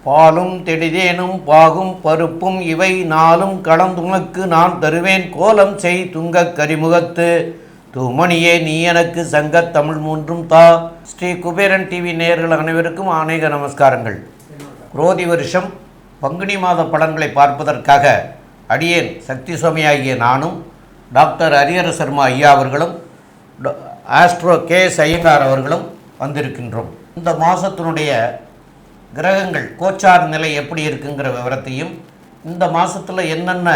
பாலும் தெடிதேனும் பாகும் பருப்பும் இவை நாளும் கலந்துனக்கு நான் தருவேன் கோலம் செய் துங்கக் கரிமுகத்து தூமணியே நீ எனக்கு சங்கத் தமிழ் மூன்றும் தா. ஸ்ரீ குபேரன் டிவி நேயர்கள் அனைவருக்கும் அநேக நமஸ்காரங்கள். குரோதி வருஷம் பங்குனி மாத பலன்களை பார்ப்பதற்காக அடியேன் சக்தி சுவாமியாகிய நானும் டாக்டர் ஹரிஹர சர்மா ஐயா அவர்களும் ஆஸ்ட்ரோ கே.எஸ். ஐயங்கார் அவர்களும் வந்திருக்கின்றோம். இந்த மாதத்தினுடைய கிரகங்கள் கோச்சார் நிலை எப்படி இருக்குங்கிற விவரத்தையும் இந்த மாதத்தில் என்னென்ன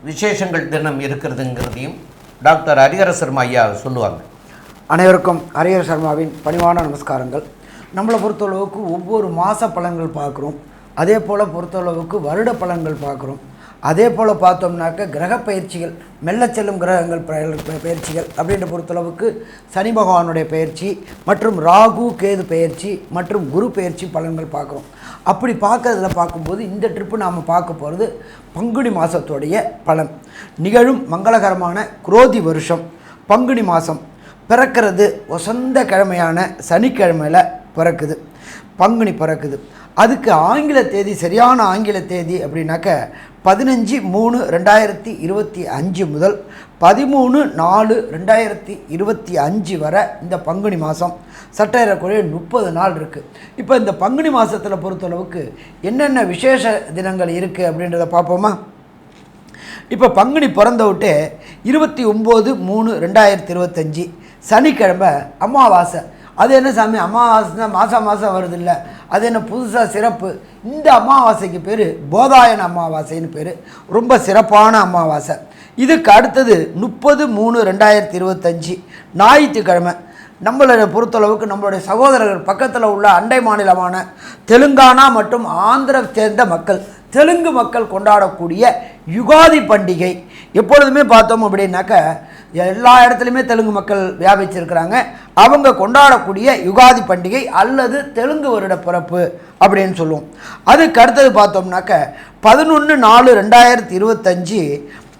விசேஷங்கள் தினம் இருக்கிறதுங்கிறதையும் டாக்டர் ஹரிஹர சர்மா ஐயா சொல்லுவாங்க. அனைவருக்கும் ஹரிஹர சர்மாவின் பணிவான நமஸ்காரங்கள். நம்மளை பொறுத்தளவுக்கு ஒவ்வொரு மாத பலன்கள் பார்க்குறோம், அதே போல் பொறுத்தளவுக்கு வருட பலன்கள் பார்க்குறோம். அதே போல் பார்த்தோம்னாக்க கிரக பயிற்சிகள், மெல்ல செல்லும் கிரகங்கள் பயிற்சிகள் அப்படின்ற பொறுத்தளவுக்கு சனி பகவானுடைய பயிற்சி மற்றும் ராகு கேது பயிற்சி மற்றும் குரு பயிற்சி பலன்கள் பார்க்குறோம். அப்படி பார்க்கறதுல பார்க்கும்போது இந்த ட்ரிப்பு நாம் பார்க்க போகிறது பங்குனி மாதத்துடைய பலன். நிகழும் மங்களகரமான குரோதி வருஷம் பங்குனி மாதம் பிறக்கிறது வசந்த கிழமையான சனிக்கிழமையில் பிறக்குது, பங்குனி பிறக்குது. அதுக்கு ஆங்கில தேதி, சரியான ஆங்கில தேதி அப்படின்னாக்க 15/3/2025 முதல் 13/4/2025 வரை இந்த பங்குனி மாதம் சற்றேறக்குறைய 30 நாள் இருக்குது. இப்போ இந்த பங்குனி மாதத்தில் பொறுத்தளவுக்கு என்னென்ன விசேஷ தினங்கள் இருக்குது அப்படின்றத பார்ப்போமா? இப்போ பங்குனி பிறந்த விட்டு 29/3/2025 சனிக்கிழமை அமாவாசை. அது என்ன சாமி, அமாவாசை தான் மாதம் வருது இல்லை, அது என்ன புதுசாக சிறப்பு? இந்த அமாவாசைக்கு பேர் போதாயன அமாவாசைன்னு பேர், ரொம்ப சிறப்பான அமாவாசை. இதுக்கு அடுத்தது 30/3/2025 ஞாயிற்றுக்கிழமை. நம்மளை பொறுத்தளவுக்கு நம்மளுடைய சகோதரர்கள் பக்கத்தில் உள்ள அண்டை மாநிலமான தெலுங்கானா மற்றும் ஆந்திர சேர்ந்த மக்கள், தெலுங்கு மக்கள் கொண்டாடக்கூடிய யுகாதி பண்டிகை. எப்பொழுதுமே பார்த்தோம் அப்படின்னாக்க எல்லா இடத்துலையுமே தெலுங்கு மக்கள் வியாபிச்சிருக்கிறாங்க. அவங்க கொண்டாடக்கூடிய யுகாதி பண்டிகை அல்லது தெலுங்கு வருட பிறப்பு அப்படின்னு சொல்லுவோம். அதுக்கு அடுத்தது பார்த்தோம்னாக்க 11/4/2025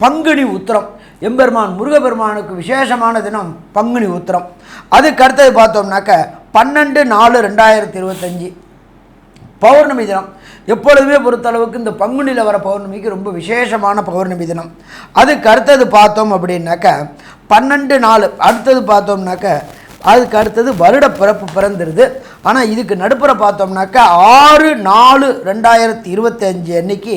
பங்குனி உத்திரம். எம்பெருமான் முருகப்பெருமானுக்கு விசேஷமான தினம் பங்குனி உத்திரம். அதுக்கு அடுத்தது பார்த்தோம்னாக்க 12/4/2025 பௌர்ணமி தினம். எப்பொழுதுமே பொறுத்தளவுக்கு இந்த பங்குனியில் வர பௌர்ணமிக்கு ரொம்ப விசேஷமான பௌர்ணமி தினம். அதுக்கு அடுத்தது பார்த்தோம் அப்படின்னாக்க 12/4. அடுத்தது பார்த்தோம்னாக்க அதுக்கு அடுத்தது வருட பிறப்பு பிறந்துருது. ஆனால் இதுக்கு நடுப்புற பார்த்தோம்னாக்க 6/4/2025 அன்னைக்கு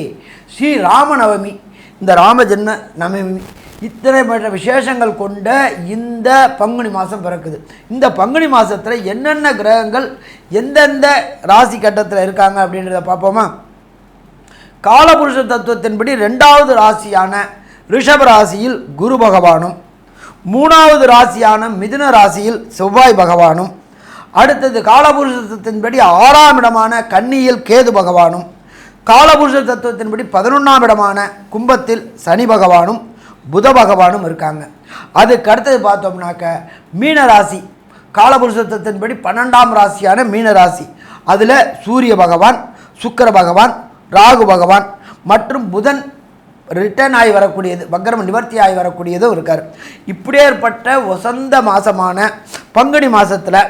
ஸ்ரீ ராமநவமி, இந்த ராமஜன்ம நவமி. இத்தனை மற்ற விசேஷங்கள் கொண்ட இந்த பங்குனி மாதம் பிறக்குது. இந்த பங்குனி மாதத்தில் என்னென்ன கிரகங்கள் எந்தெந்த ராசி கட்டத்தில் இருக்காங்க அப்படின்றத பார்ப்போமா? காலபுருஷ தத்துவத்தின்படி 2வது ராசியான ரிஷப ராசியில் குரு பகவானும், 3வது ராசியான மிதுன ராசியில் செவ்வாய் பகவானும், அடுத்தது காலபுருஷ தத்துவத்தின்படி 6ஆம் இடமான கன்னியில் கேது பகவானும், காலபுருஷ தத்துவத்தின்படி 11ஆம் இடமான கும்பத்தில் சனி பகவானும் புத பகவானும் இருக்காங்க. அதுக்கு அடுத்தது பார்த்தோம்னாக்க மீனராசி, காலபுருஷத்தின்படி 12ஆம் ராசியான மீனராசி. அதில் சூரிய பகவான், சுக்கிர பகவான், ராகு பகவான் மற்றும் புதன் ரிட்டர்ன் ஆகி வரக்கூடியது, வக்ரம் நிவர்த்தி ஆகி வரக்கூடியதும் இருக்கார். இப்படியேற்பட்ட வசந்த மாதமான பங்குனி மாதத்தில்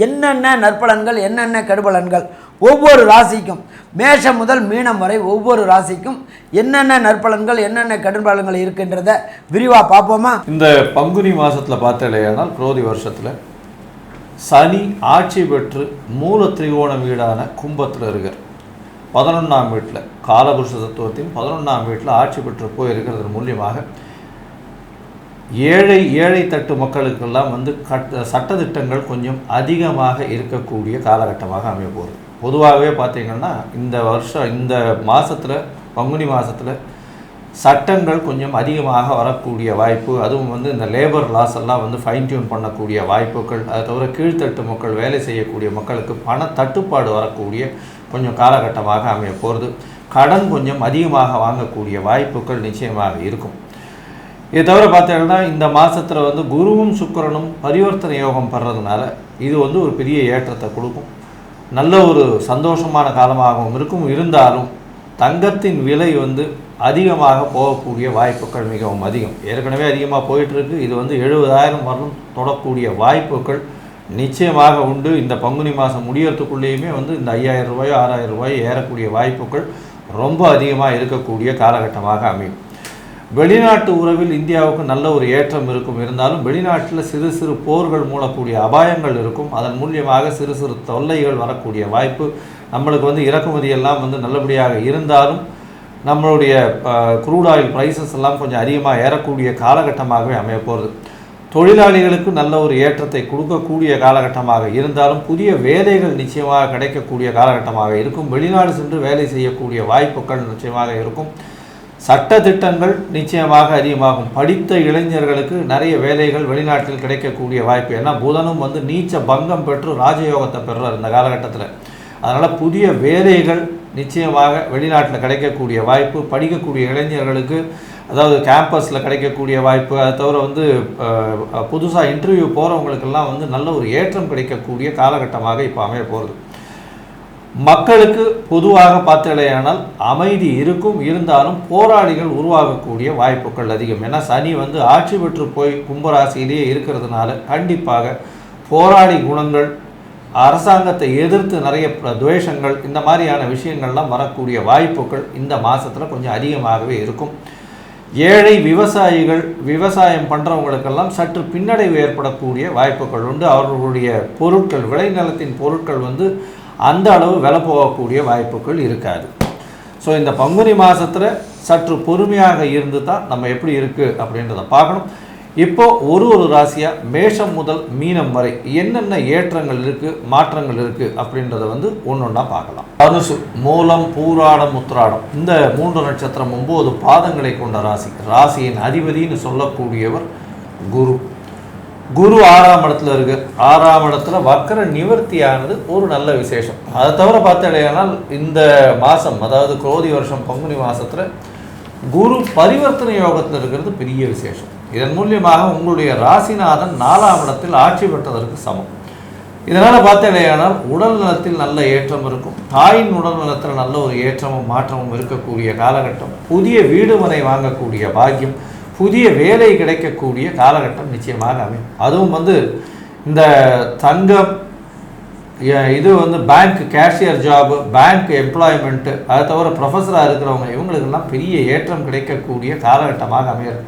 என்னென்ன நற்பலன்கள் என்னென்ன கெடுபலன்கள் ஒவ்வொரு ராசிக்கும், மேஷம் முதல் மீனம் வரை ஒவ்வொரு ராசிக்கும் என்னென்ன நற்பலன்கள் என்னென்ன கெடுபலன்கள் இருக்கின்றத விரிவாக பார்ப்போமா? இந்த பங்குனி மாதத்தில் பார்த்தலையானால் குரோதி வருஷத்தில் சனி ஆட்சி பெற்று மூல திரிகோணம் வீடான கும்பத்தில் இருக்கார். 11ஆம் வீட்டில் காலபுருஷ தத்துவத்தின் 11ஆம் வீட்டில் ஆட்சி பெற்று போயிருக்கிறது மூலியமாக ஏழை தட்டு மக்களுக்கெல்லாம் சட்டத்திட்டங்கள் கொஞ்சம் அதிகமாக இருக்கக்கூடிய காலகட்டமாக அமைய போகுது. பொதுவாகவே பார்த்திங்கன்னா இந்த வருஷம் இந்த மாதத்தில் பங்குனி மாதத்தில் சட்டங்கள் கொஞ்சம் அதிகமாக வரக்கூடிய வாய்ப்பு, அதுவும் இந்த லேபர் லாஸ் எல்லாம் ஃபைன் டியூன் பண்ணக்கூடிய வாய்ப்புகள், அதை தவிர கீழ்த்தட்டு மக்கள் வேலை செய்யக்கூடிய மக்களுக்கு பண தட்டுப்பாடு வரக்கூடிய கொஞ்சம் காலகட்டமாக அமைய போகிறது. கடன் கொஞ்சம் அதிகமாக வாங்கக்கூடிய வாய்ப்புகள் நிச்சயமாக இருக்கும். இதை தவிர பார்த்தீங்கன்னா இந்த மாதத்தில் குருவும் சுக்கிரனும் பரிவர்த்தனை யோகம் பெறதுனால இது ஒரு பெரிய ஏற்றத்தை கொடுக்கும். நல்ல ஒரு சந்தோஷமான காலமாகவும் இருக்கும். இருந்தாலும் தங்கத்தின் விலை அதிகமாக போகக்கூடிய வாய்ப்புகள் மிகவும் அதிகம். ஏற்கனவே அதிகமாக போயிட்டுருக்கு. இது வந்து 70,000 வரலும் தொடக்கூடிய வாய்ப்புகள் நிச்சயமாக உண்டு. இந்த பங்குனி மாதம் முடியறதுக்குள்ளேயுமே வந்து இந்த 5,000 ரூபாயோ 6,000 ரூபாயோ ஏறக்கூடிய வாய்ப்புகள் ரொம்ப அதிகமாக இருக்கக்கூடிய காலகட்டமாக அமையும். வெளிநாட்டு உறவில் இந்தியாவுக்கு நல்ல ஒரு ஏற்றம் இருந்தாலும் வெளிநாட்டில் சிறு சிறு போர்கள் மூலக்கூடிய அபாயங்கள் இருக்கும். அதன் மூலியமாக சிறு சிறு தொல்லைகள் வரக்கூடிய வாய்ப்பு. நம்மளுக்கு வந்து இறக்குமதி எல்லாம் வந்து நல்லபடியாக இருந்தாலும் நம்மளுடைய க்ரூட் ஆயில் ப்ரைஸஸ் எல்லாம் கொஞ்சம் அதிகமாக ஏறக்கூடிய காலகட்டமாகவே அமைய போகிறது. தொழிலாளிகளுக்கு நல்ல ஒரு ஏற்றத்தை கொடுக்கக்கூடிய காலகட்டமாக இருந்தாலும் புதிய வேலைகள் நிச்சயமாக கிடைக்கக்கூடிய காலகட்டமாக இருக்கும். வெளிநாடு சென்று வேலை செய்யக்கூடிய வாய்ப்புகள் நிச்சயமாக இருக்கும். சட்ட திட்டங்கள் நிச்சயமாக அதிகமாகும். படித்த இளைஞர்களுக்கு நிறைய வேலைகள் வெளிநாட்டில் கிடைக்கக்கூடிய வாய்ப்பு. ஏன்னா புதனும் வந்து நீச்ச பங்கம் பெற்று ராஜயோகத்தை பெறுறார் இந்த காலகட்டத்தில். அதனால் புதிய வேலைகள் நிச்சயமாக வெளிநாட்டில் கிடைக்கக்கூடிய வாய்ப்பு. படிக்கக்கூடிய இளைஞர்களுக்கு அதாவது கேம்பஸில் கிடைக்கக்கூடிய வாய்ப்பு. அதை தவிர வந்து புதுசாக இன்டர்வியூ போகிறவங்களுக்கெல்லாம் வந்து நல்ல ஒரு ஏற்றம் கிடைக்கக்கூடிய காலகட்டமாக இப்போ அமைய போகிறது. மக்களுக்கு பொதுவாக பார்த்தலையானால் அமைதி இருக்கும். இருந்தாலும் போராளிகள் உருவாகக்கூடிய வாய்ப்புகள் அதிகம். ஏன்னா சனி வந்து ஆட்சி பெற்று போய் கும்பராசியிலேயே இருக்கிறதுனால கண்டிப்பாக போராளி குணங்கள், அரசாங்கத்தை எதிர்த்து நிறைய துவேஷங்கள், இந்த மாதிரியான விஷயங்கள்லாம் வரக்கூடிய வாய்ப்புகள் இந்த மாதத்தில் கொஞ்சம் அதிகமாகவே இருக்கும். ஏழை விவசாயிகள், விவசாயம் பண்ணுறவங்களுக்கெல்லாம் சற்று பின்னடைவு ஏற்படக்கூடிய வாய்ப்புகள் உண்டு. அவர்களுடைய பொருட்கள், விளைநிலத்தின் பொருட்கள் வந்து அந்த அளவு விலை போகக்கூடிய வாய்ப்புகள் இருக்காது. ஸோ இந்த பங்குனி மாதத்தில் சற்று பொறுமையாக இருந்து தான் நம்ம எப்படி இருக்குது அப்படின்றத பார்க்கணும். இப்போது ஒரு ராசியாக மேஷம் முதல் மீனம் வரை என்னென்ன ஏற்றங்கள் இருக்குது, மாற்றங்கள் இருக்குது அப்படின்றத வந்து ஒன்று ஒன்றா பார்க்கலாம். தனுசு, மூலம், பூராடம், உத்திராடம் இந்த 3 நட்சத்திரம் 9 பாதங்களை கொண்ட ராசி. ராசியின் அதிபதினு சொல்லக்கூடியவர் குரு. குரு 6ஆம் இடத்துல இருக்கு. 6ஆம் இடத்துல வக்கர நிவர்த்தியானது ஒரு நல்ல விசேஷம். அதை தவிர பார்த்தீங்கன்னா இந்த மாதம், அதாவது குரோதி வருஷம் பங்குனி மாதத்தில் குரு பரிவர்த்தனை யோகத்தில் இருக்கிறது பெரிய விசேஷம். இதன் மூலியமாக உங்களுடைய ராசிநாதன் 4ஆம் இடத்தில் ஆட்சி பெற்றதற்கு சமம். இதனால் பார்த்தீங்கன்னா உடல் நலத்தில் நல்ல ஏற்றம் இருக்கும். தாயின் உடல் நலத்தில் நல்ல ஒரு ஏற்றமும் மாற்றமும் இருக்கக்கூடிய காலகட்டம். புதிய வீடு மனை வாங்கக்கூடிய பாக்கியம், புதிய வேலை கிடைக்கக்கூடிய காலகட்டம் நிச்சயமாக அமையும். அதுவும் வந்து இந்த தங்கம், இது வந்து bank cashier job, bank employment, அதை தவிர ப்ரொஃபஸராக இருக்கிறவங்க இவங்களுக்கெல்லாம் பெரிய ஏற்றம் கிடைக்கக்கூடிய காலகட்டமாக அமையும்.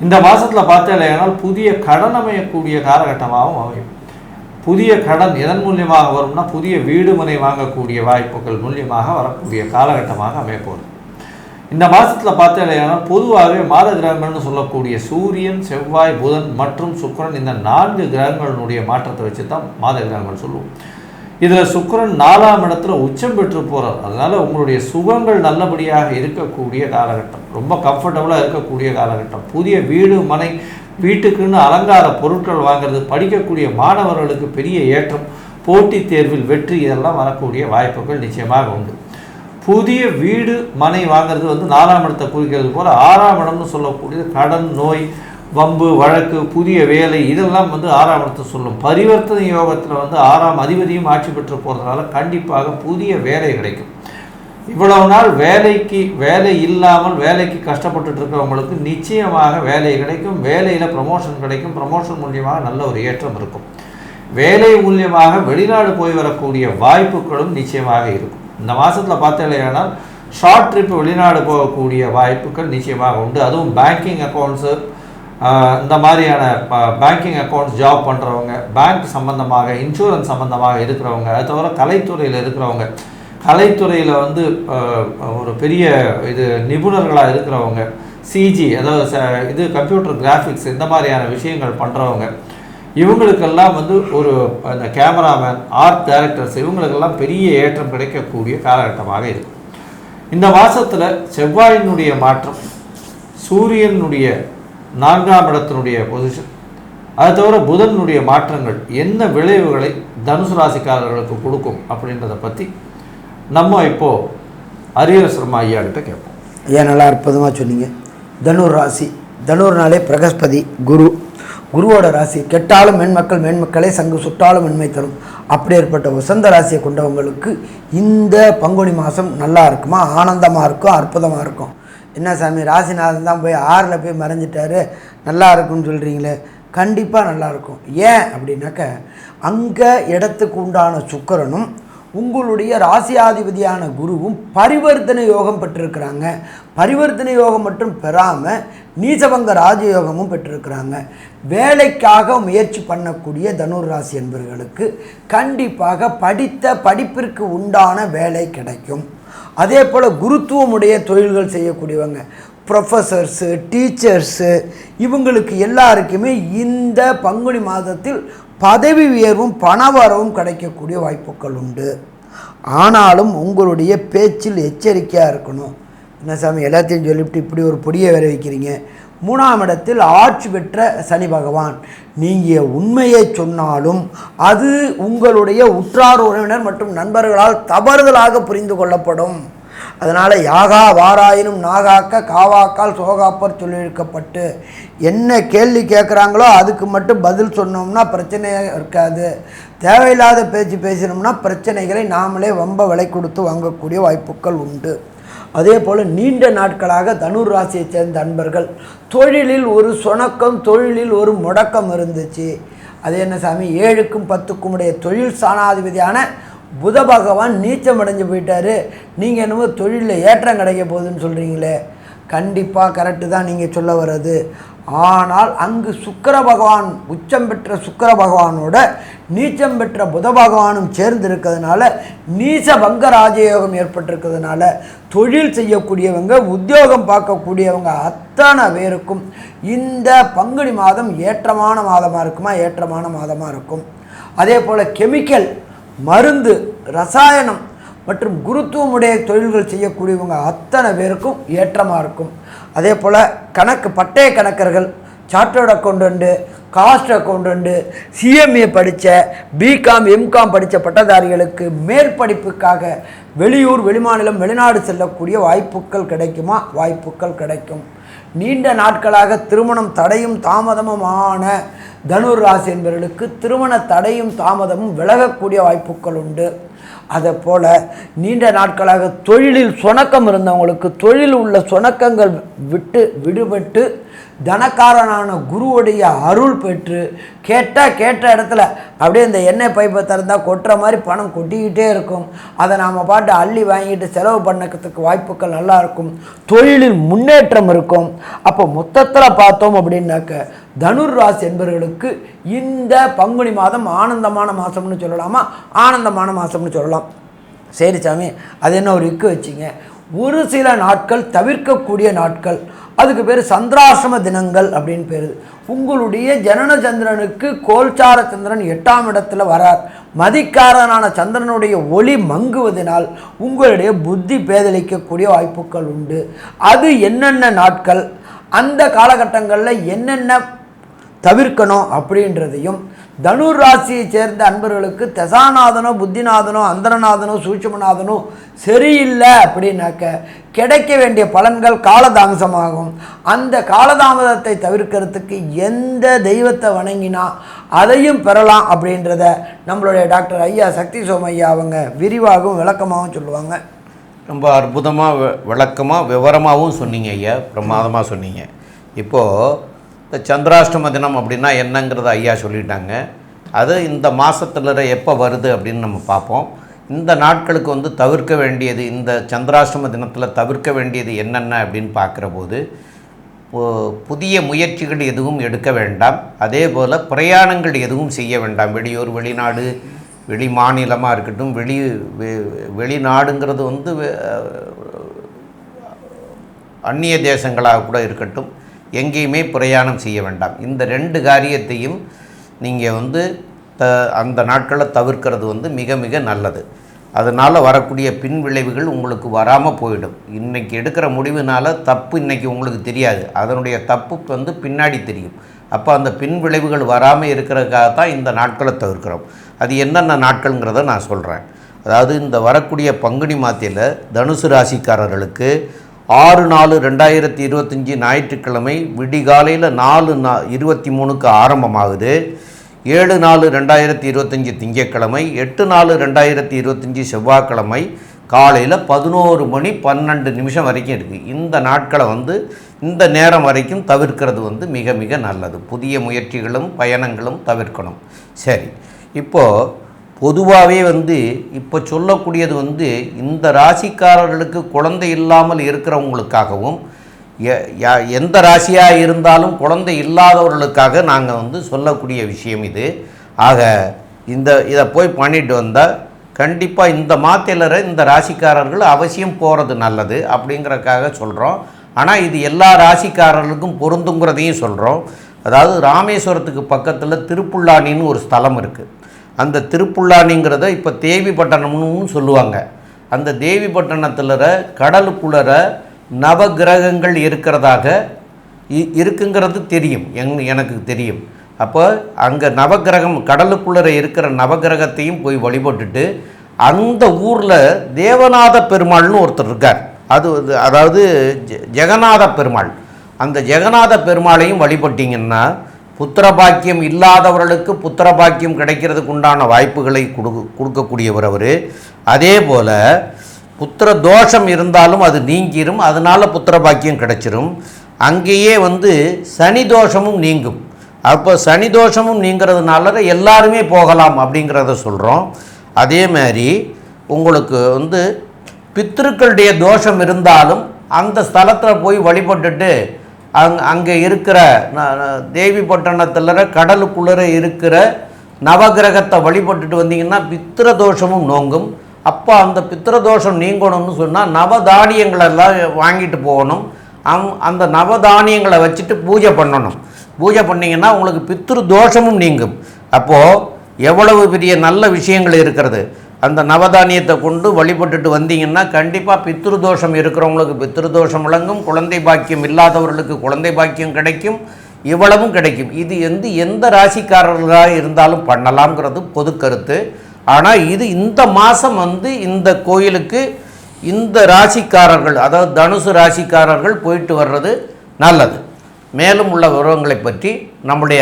இந்த மாதத்தில் பார்த்தீங்கன்னா புதிய கடன் அமையக்கூடிய காலகட்டமாகவும் அமையும். புதிய கடன் எதன் மூலியமாக வரும்னா புதிய வீடு மனை வாங்கக்கூடிய வாய்ப்புகள் மூலியமாக வரக்கூடிய காலகட்டமாக அமையப்போகுது. இந்த மாதத்தில் பார்த்தீங்கன்னா பொதுவாகவே மாத கிரகங்கள்னு சொல்லக்கூடிய சூரியன், செவ்வாய், புதன் மற்றும் சுக்கிரன் இந்த 4 கிரகங்களினுடைய மாற்றத்தை வச்சு தான் மாத கிரகங்கள் சொல்லுவோம். இதில் சுக்கிரன் 4ஆம் இடத்துல உச்சம் பெற்று போகிறார். அதனால் உங்களுடைய சுகங்கள் நல்லபடியாக இருக்கக்கூடிய காலகட்டம், ரொம்ப கம்ஃபர்டபுளாக இருக்கக்கூடிய காலகட்டம். புதிய வீடு மனை, வீட்டுக்குன்னு அலங்கார பொருட்கள் வாங்கிறது, படிக்கக்கூடிய மாணவர்களுக்கு பெரிய ஏற்றம், போட்டித் தேர்வில் வெற்றி, இதெல்லாம் வரக்கூடிய வாய்ப்புகள் நிச்சயமாக உண்டு. புதிய வீடு மனை வாங்கிறது வந்து 4ஆம் இடத்தை குறிக்கிறது போல் 6ஆம் இடம்னு சொல்லக்கூடியது கடன், நோய், வம்பு, வழக்கு, புதிய வேலை, இதெல்லாம் வந்து 6ஆம் இடத்தை சொல்லும். பரிவர்த்தனை யோகத்தில் வந்து 6ஆம் அதிபதியும் ஆட்சி பெற்று போகிறதுனால கண்டிப்பாக புதிய வேலை கிடைக்கும். இவ்வளவு நாள் வேலை இல்லாமல் வேலைக்கு கஷ்டப்பட்டுட்டு இருக்கிறவங்களுக்கு நிச்சயமாக வேலை கிடைக்கும். வேலையில் ப்ரமோஷன் கிடைக்கும். ப்ரமோஷன் மூலியமாக நல்ல ஒரு ஏற்றம் இருக்கும். வேலை மூலியமாக வெளிநாடு போய் வரக்கூடிய வாய்ப்புகளும் நிச்சயமாக இருக்கும். இந்த மாதத்தில் பார்த்தீங்கன்னா ஷார்ட் ட்ரிப் வெளிநாடு போகக்கூடிய வாய்ப்புகள் நிச்சயமாக உண்டு. அதுவும் பேங்கிங் அக்கௌண்ட்ஸு, இந்த மாதிரியான பேங்கிங் அக்கௌண்ட்ஸ் ஜாப் பண்ணுறவங்க, பேங்க் சம்மந்தமாக, இன்சூரன்ஸ் சம்மந்தமாக இருக்கிறவங்க, அது தவிர கலைத்துறையில் இருக்கிறவங்க, கலைத்துறையில் வந்து ஒரு பெரிய நிபுணர்களாக இருக்கிறவங்க, சிஜி அதாவது கம்ப்யூட்டர் கிராஃபிக்ஸ் இந்த மாதிரியான விஷயங்கள் பண்ணுறவங்க, இவங்களுக்கெல்லாம் வந்து ஒரு அந்த கேமராமேன், ஆர்ட் டைரக்டர்ஸ் இவங்களுக்கெல்லாம் பெரிய ஏற்றம் கிடைக்கக்கூடிய காலகட்டமாக இருக்கும். இந்த மாதத்தில் செவ்வாயினுடைய மாற்றம், சூரியனுடைய 4ஆம் இடத்தினுடைய பொசிஷன், அது தவிர புதனுடைய மாற்றங்கள் என்ன விளைவுகளை தனுசு ராசிக்காரர்களுக்கு கொடுக்கும் அப்படின்றத பற்றி நம்ம இப்போது ஹரிஹர சர்மா ஐயாக்கிட்ட கேட்போம். ஐயா நல்லா அற்புதமாக சொன்னீங்க. தனுர் ராசி, தனுர்னாலே பிரகஸ்பதி, குருவோட ராசி. கெட்டாலும் மென்மக்கள், மென்மக்களே சங்கு சுட்டாலும் மென்மை தரும். அப்படி ஏற்பட்ட வசந்த ராசியை கொண்டவங்களுக்கு இந்த பங்குனி மாதம் நல்லா இருக்குமா, ஆனந்தமாக இருக்கும், அற்புதமாக இருக்கும். என்ன சாமி ராசிநாதன் தான் போய் 6ல் போய் மறைஞ்சிட்டாரு நல்லா இருக்குன்னு சொல்கிறீங்களே, கண்டிப்பாக நல்லாயிருக்கும். ஏன் அப்படின்னாக்க அங்கே இடத்துக்கு உண்டான சுக்கிரனும் உங்களுடைய ராசியாதிபதியான குருவும் பரிவர்த்தனை யோகம் பெற்றிருக்கிறாங்க. பரிவர்த்தனை யோகம் மட்டும் பெறாமல் நீசபங்க ராஜயோகமும் பெற்றிருக்கிறாங்க. வேலைக்காக முயற்சி பண்ணக்கூடிய தனுர் ராசி என்பவர்களுக்கு கண்டிப்பாக படித்த படிப்பிற்கு உண்டான வேலை கிடைக்கும். அதே போல் குருத்துவமுடைய தொழில்கள் செய்யக்கூடியவங்க, ப்ரொஃபஸர்ஸு, டீச்சர்ஸு, இவங்களுக்கு எல்லாருக்குமே இந்த பங்குனி மாதத்தில் பதவி உயர்வும் பணவரவும் கிடைக்கக்கூடிய வாய்ப்புகள் உண்டு. ஆனாலும் உங்களுடைய பேச்சில் எச்சரிக்கையாக இருக்கணும். என்ன சாமி எல்லாத்தையும் சொல்லிவிட்டு இப்படி ஒரு பொடியை வேற வைக்கிறீங்க? 3ஆம் இடத்தில் ஆட்சி பெற்ற சனி பகவான். நீங்கள் உண்மையை சொன்னாலும் அது உங்களுடைய உற்றார் உறவினர் மற்றும் நண்பர்களால் தவறுதலாக புரிந்து கொள்ளப்படும். அதனால் யாகா வாராயினும் நாகாக்க காவாக்கால் சோகாப்பர் சொல்லியிருக்கப்பட்டு என்ன கேள்வி கேட்குறாங்களோ அதுக்கு மட்டும் பதில் சொன்னோம்னா பிரச்சனையாக இருக்காது. தேவையில்லாத பேச்சு பேசினோம்னா பிரச்சனைகளை நாமளே வம்ப விலை கொடுத்து வாங்கக்கூடிய வாய்ப்புகள் உண்டு. அதே போல் நீண்ட நாட்களாக தனுர் ராசியை சேர்ந்த அன்பர்கள் தொழிலில் ஒரு சொணக்கம், தொழிலில் ஒரு முடக்கம் இருந்துச்சு. அது என்ன சாமி 7க்கும் 10க்கும் உடைய தொழில் ஸ்தானாதிபதியான புத பகவான் நீச்சம் அடைஞ்சு போயிட்டாரு, நீங்கள் என்னமோ தொழிலில் ஏற்றம் கிடைக்க போகுதுன்னு சொல்கிறீங்களே. கண்டிப்பாக கரெக்டு தான் நீங்கள் சொல்ல வர்றது. ஆனால் அங்கு சுக்கிர பகவான் உச்சம் பெற்ற சுக்கிர பகவானோட நீச்சம் பெற்ற புத பகவானும் சேர்ந்து இருக்கிறதுனால நீச பங்க ராஜயோகம் ஏற்பட்டிருக்கிறதுனால தொழில் செய்யக்கூடியவங்க, உத்தியோகம் பார்க்கக்கூடியவங்க அத்தனை பேருக்கும் இந்த பங்குனி மாதம் ஏற்றமான மாதமாக இருக்குமா? ஏற்றமான மாதமாக இருக்கும். அதே போல் கெமிக்கல், மருந்து, ரசாயனம் மற்றும் குருத்துவமுடைய தொழில்கள் செய்யக்கூடியவங்க அத்தனை பேருக்கும் ஏற்றமாக இருக்கும். அதே போல் கணக்கு பட்டய கணக்கர்கள், chartered accountant, cost accountant, CMA படித்த, பிகாம் எம்காம் படித்த பட்டதாரிகளுக்கு மேற்படிப்புக்காக வெளியூர், வெளிமாநிலம், வெளிநாடு செல்லக்கூடிய வாய்ப்புகள் கிடைக்குமா? வாய்ப்புகள் கிடைக்கும். நீண்ட நாட்களாக திருமணம் தடையும் தாமதமுமான தனுர் ராசி என்பவர்களுக்கு திருமண தடையும் தாமதமும் விலகக்கூடிய வாய்ப்புகள் உண்டு. அதை போல் நீண்ட நாட்களாக தொழிலில் சொணக்கம் இருந்தவங்களுக்கு தொழில் உள்ள சொணக்கங்கள் விடுபட்டு தனக்காரனான குருவுடைய அருள் பெற்று கேட்ட இடத்துல அப்படியே இந்த எண்ணெய் பைப்பை திறந்தால் கொட்டுற மாதிரி பணம் கொட்டிக்கிட்டே இருக்கும். அதை நாம் பாட்டு அள்ளி வாங்கிட்டு செலவு பண்ணக்கிறதுக்கு வாய்ப்புகள் நல்லா இருக்கும். தொழிலில் முன்னேற்றம் இருக்கும். அப்போ மொத்தத்தில் பார்த்தோம் அப்படின்னாக்க தனுர் ராசி என்பவர்களுக்கு இந்த பங்குனி மாதம் ஆனந்தமான மாதம்னு சொல்லலாமா? ஆனந்தமான மாதம்னு சொல்லலாம். சரி சாமி, அது என்ன ஒரு இக்கு வச்சிங்க? ஒரு சில நாட்கள் தவிர்க்கக்கூடிய நாட்கள், அதுக்கு பேர் சந்திராசிரம தினங்கள் அப்படின்னு பேர். உங்களுடைய ஜனன சந்திரனுக்கு கோல்சார சந்திரன் 8ஆம் இடத்துல வரார். மதிக்காரனான சந்திரனுடைய ஒளி மங்குவதனால் உங்களுடைய புத்தி பேதலிக்கக்கூடிய வாய்ப்புகள் உண்டு. அது என்னென்ன நாட்கள், அந்த காலகட்டங்களில் என்னென்ன தவிர்க்கணும் அப்படின்றதையும், தனுர் ராசியை சேர்ந்த அன்பர்களுக்கு தசாநாதனோ புத்திநாதனோ அந்தரநாதனோ சூட்சுமநாதனோ சரியில்லை அப்படின்னாக்க கிடைக்க வேண்டிய பலன்கள் காலதாமசமாகும். அந்த காலதாமதத்தை தவிர்க்கிறதுக்கு எந்த தெய்வத்தை வணங்கினா அதையும் பெறலாம் அப்படின்றத நம்மளுடைய டாக்டர் ஐயா சக்தி சோமையா அவங்க விரிவாகவும் விளக்கமாகவும் சொல்லுவாங்க. ரொம்ப அற்புதமாக விளக்கமாக விவரமாகவும் சொன்னீங்க ஐயா, பிரமாதமாக சொன்னீங்க. இப்போது இந்த சந்திராஷ்டம தினம் அப்படின்னா என்னங்கிறத ஐயா சொல்லிட்டாங்க. அது இந்த மாதத்தில் எப்போ வருது அப்படின்னு நம்ம பார்ப்போம். இந்த நாட்களுக்கு வந்து தவிர்க்க வேண்டியது, இந்த சந்திராஷ்டம தினத்தில் தவிர்க்க வேண்டியது என்னென்ன அப்படின்னு பார்க்குற போது புதிய முயற்சிகள் எதுவும் எடுக்க வேண்டாம். அதே போல் பிரயாணங்கள் எதுவும் செய்ய வேண்டாம். வெளியூர், வெளிநாடு, வெளி மாநிலமாக இருக்கட்டும், வெளிநாடுங்கிறது வந்து அந்நிய தேசங்களாக கூட இருக்கட்டும், எங்கேயுமே பிரயாணம் செய்ய வேண்டாம். இந்த 2 காரியத்தையும் நீங்கள் வந்து அந்த நாட்களை தவிர்க்கிறது வந்து மிக மிக நல்லது. அதனால் வரக்கூடிய பின் விளைவுகள் உங்களுக்கு வராமல் போயிடும். இன்றைக்கி எடுக்கிற முடிவுனால தப்பு இன்றைக்கி உங்களுக்கு தெரியாது, அதனுடைய தப்பு வந்து பின்னாடி தெரியும். அப்போ அந்த பின் விளைவுகள் வராமல் இருக்கிறதுக்காக தான் இந்த நாட்களை தவிர்க்கிறோம். அது என்னென்ன நாட்கள்ங்கிறத நான் சொல்கிறேன். அதாவது இந்த வரக்கூடிய பங்குனி மாதத்தில் தனுசு ராசிக்காரர்களுக்கு 6/4/2025 ஞாயிற்றுக்கிழமை விடிகாலையில் 4:23க்கு ஆரம்பமாகுது. 7/4/2025 திங்கட்கிழமை, 8/4/2025 செவ்வாய்க்கிழமை காலையில் 11 மணி 12 நிமிஷம் வரைக்கும் இருக்குது. இந்த நாட்களை வந்து இந்த நேரம் வரைக்கும் தவிர்க்கிறது வந்து மிக மிக நல்லது. புதிய முயற்சிகளும் பயணங்களும் தவிர்க்கணும். சரி, இப்போது பொதுவாகவே வந்து இப்போ சொல்லக்கூடியது வந்து இந்த ராசிக்காரர்களுக்கு குழந்தை இல்லாமல் இருக்கிறவங்களுக்காகவும் எந்த ராசியாக இருந்தாலும் குழந்தை இல்லாதவர்களுக்காக நாங்கள் வந்து சொல்லக்கூடிய விஷயம் இது. ஆக இதை போய் பண்ணிட்டு வந்தால் கண்டிப்பாக இந்த மாத்திலரை இந்த ராசிக்காரர்கள் அவசியம் போகிறது நல்லது அப்படிங்கிறதுக்காக சொல்கிறோம். ஆனால் இது எல்லா ராசிக்காரர்களுக்கும் பொருந்துங்கிறதையும் சொல்கிறோம். அதாவது ராமேஸ்வரத்துக்கு பக்கத்தில் திருப்புல்லானின்னு ஒரு ஸ்தலம் இருக்குது. அந்த திருப்புல்லானிங்கிறத இப்போ தேவிப்பட்டினம்னு சொல்லுவாங்க. அந்த தேவிப்பட்டினத்தில் கடலுக்குள்ளற நவகிரகங்கள் இருக்கிறதாக இருக்குங்கிறது தெரியும், எனக்கு தெரியும். அப்போ அங்கே நவகிரகம் கடலுக்குள்ளற இருக்கிற நவகிரகத்தையும் போய் வழிபட்டுட்டு அந்த ஊரில் தேவநாத பெருமாள்னு ஒருத்தர் இருக்கார். அதாவது ஜெகநாத பெருமாள். அந்த ஜெகநாத பெருமாளையும் வழிபட்டிங்கன்னா புத்திரபாக்கியம் இல்லாதவர்களுக்கு புத்திரபாக்கியம் கிடைக்கிறதுக்கு உண்டான வாய்ப்புகளை கொடுக்கக்கூடியவர் அவர். அதே போல் புத்திர தோஷம் இருந்தாலும் அது நீங்கிரும், அதனால் புத்திரபாக்கியம் கிடைச்சிரும். அங்கேயே வந்து சனி தோஷமும் நீங்கும். அப்போ சனி தோஷமும் நீங்கிறதுனால எல்லாருமே போகலாம் அப்படிங்கிறத சொல்கிறோம். அதே மாதிரி உங்களுக்கு வந்து பித்திருக்களுடைய தோஷம் இருந்தாலும் அந்த ஸ்தலத்தில் போய் வழிபட்டுட்டு அங்கே இருக்கிற தேவிப்பட்டினத்தில் கடலுக்குள்ளே இருக்கிற நவகிரகத்தை வழிபட்டுட்டு வந்தீங்கன்னா பித்திர தோஷமும் நோங்கும். அப்போ அந்த பித்திரதோஷம் நீங்கணும்னு சொன்னால் நவதானியங்களெல்லாம் வாங்கிட்டு போகணும். அந்த நவதானியங்களை வச்சுட்டு பூஜை பண்ணணும். பூஜை பண்ணிங்கன்னா உங்களுக்கு பித்ரு தோஷமும் நீங்கும். அப்போது எவ்வளவு பெரிய நல்ல விஷயங்கள் இருக்கிறது. அந்த நவதானியத்தை கொண்டு வழிபட்டுட்டு வந்தீங்கன்னா கண்டிப்பாக பித்ரு தோஷம் இருக்கிறவங்களுக்கு பித்ரு தோஷம் விளங்கும், குழந்தை பாக்கியம் இல்லாதவர்களுக்கு குழந்தை பாக்கியம் கிடைக்கும், இவ்வளவும் கிடைக்கும். இது எந்த ராசிக்காரர்களாக இருந்தாலும் பண்ணலாம்ங்கிறது பொது கருத்து. ஆனால் இந்த மாதம் வந்து இந்த கோயிலுக்கு இந்த ராசிக்காரர்கள், அதாவது தனுசு ராசிக்காரர்கள் போயிட்டு வர்றது நல்லது. மேலும் உள்ள விவரங்களை பற்றி நம்முடைய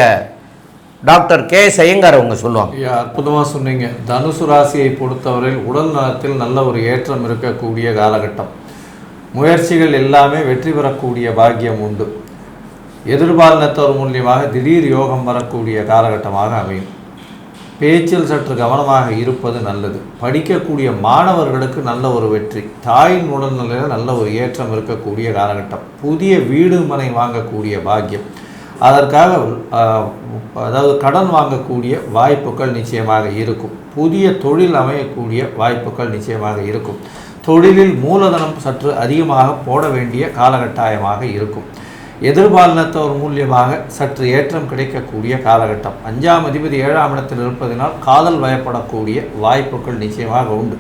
டாக்டர் கே ஐயங்கார் அவங்க சொல்லுவாங்க. அற்புதமாக சொன்னீங்க. தனுசு ராசியை பொறுத்தவரையில் உடல் நலத்தில் நல்ல ஒரு ஏற்றம் இருக்கக்கூடிய காலகட்டம். முயற்சிகள் எல்லாமே வெற்றி பெறக்கூடிய பாக்கியம் உண்டு. எதிர்பாலினத்தவர் மூலியமாக திடீர் யோகம் வரக்கூடிய காலகட்டமாக அமையும். பேச்சில் சற்று கவனமாக இருப்பது நல்லது. படிக்கக்கூடிய மாணவர்களுக்கு நல்ல ஒரு வெற்றி. தாயின் உடல்நிலையில் நல்ல ஒரு ஏற்றம் இருக்கக்கூடிய காலகட்டம். புதிய வீடு மனை வாங்கக்கூடிய பாக்கியம். அதற்காக அதாவது கடன் வாங்கக்கூடிய வாய்ப்புகள் நிச்சயமாக இருக்கும். புதிய தொழில் அமையக்கூடிய வாய்ப்புகள் நிச்சயமாக இருக்கும். தொழிலில் மூலதனம் சற்று அதிகமாக போட வேண்டிய காலகட்டாயமாக இருக்கும். எதிர்பாலினத்தவர் மூலியமாக சற்று ஏற்றம் கிடைக்கக்கூடிய காலகட்டம். 5ஆம் அதிபதி 7ஆம் இடத்தில் இருப்பதனால் காதல் வயப்படக்கூடிய வாய்ப்புகள் நிச்சயமாக உண்டு.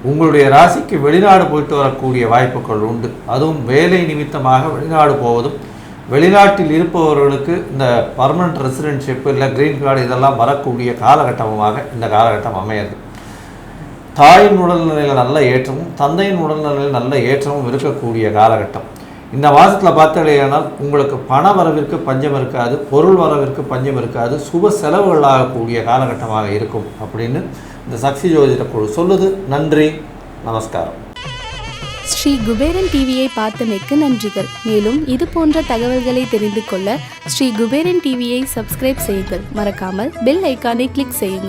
உங்களுடைய ராசிக்கு வெளிநாடு போயிட்டு வரக்கூடிய வாய்ப்புகள் உண்டு. அதுவும் வேலை நிமித்தமாக வெளிநாடு போவதும், வெளிநாட்டில் இருப்பவர்களுக்கு இந்த பர்மனன்ட் ரெசிடென்ஷிப் இல்லை கிரீன் கார்டு இதெல்லாம் வரக்கூடிய காலகட்டமாக இந்த காலகட்டம் அமையாது. தாயின் உடல்நிலையில் நல்ல ஏற்றமும் தந்தையின் உடல்நிலையில் நல்ல ஏற்றமும் இருக்கக்கூடிய காலகட்டம். இந்த மாதத்தில் பார்த்தீங்கன்னா உங்களுக்கு பண வரவிற்கு பஞ்சம் இருக்காது, பொருள் வரவிற்கு பஞ்சம் இருக்காது, சுப செலவுகள் ஆகக்கூடிய காலகட்டமாக இருக்கும் அப்படின்னு இந்த சக்தி ஜோதிட குழு சொல்லுது. நன்றி, நமஸ்காரம். ஸ்ரீ குபேரன் டிவியை பார்த்தமைக்கு நன்றிகள். மேலும் இது போன்ற தகவல்களை தெரிந்து கொள்ள ஸ்ரீ குபேரன் டிவியை சப்ஸ்கிரைப் செய்யுங்கள். மறக்காமல் பெல் ஐக்கானை கிளிக் செய்யுங்கள்.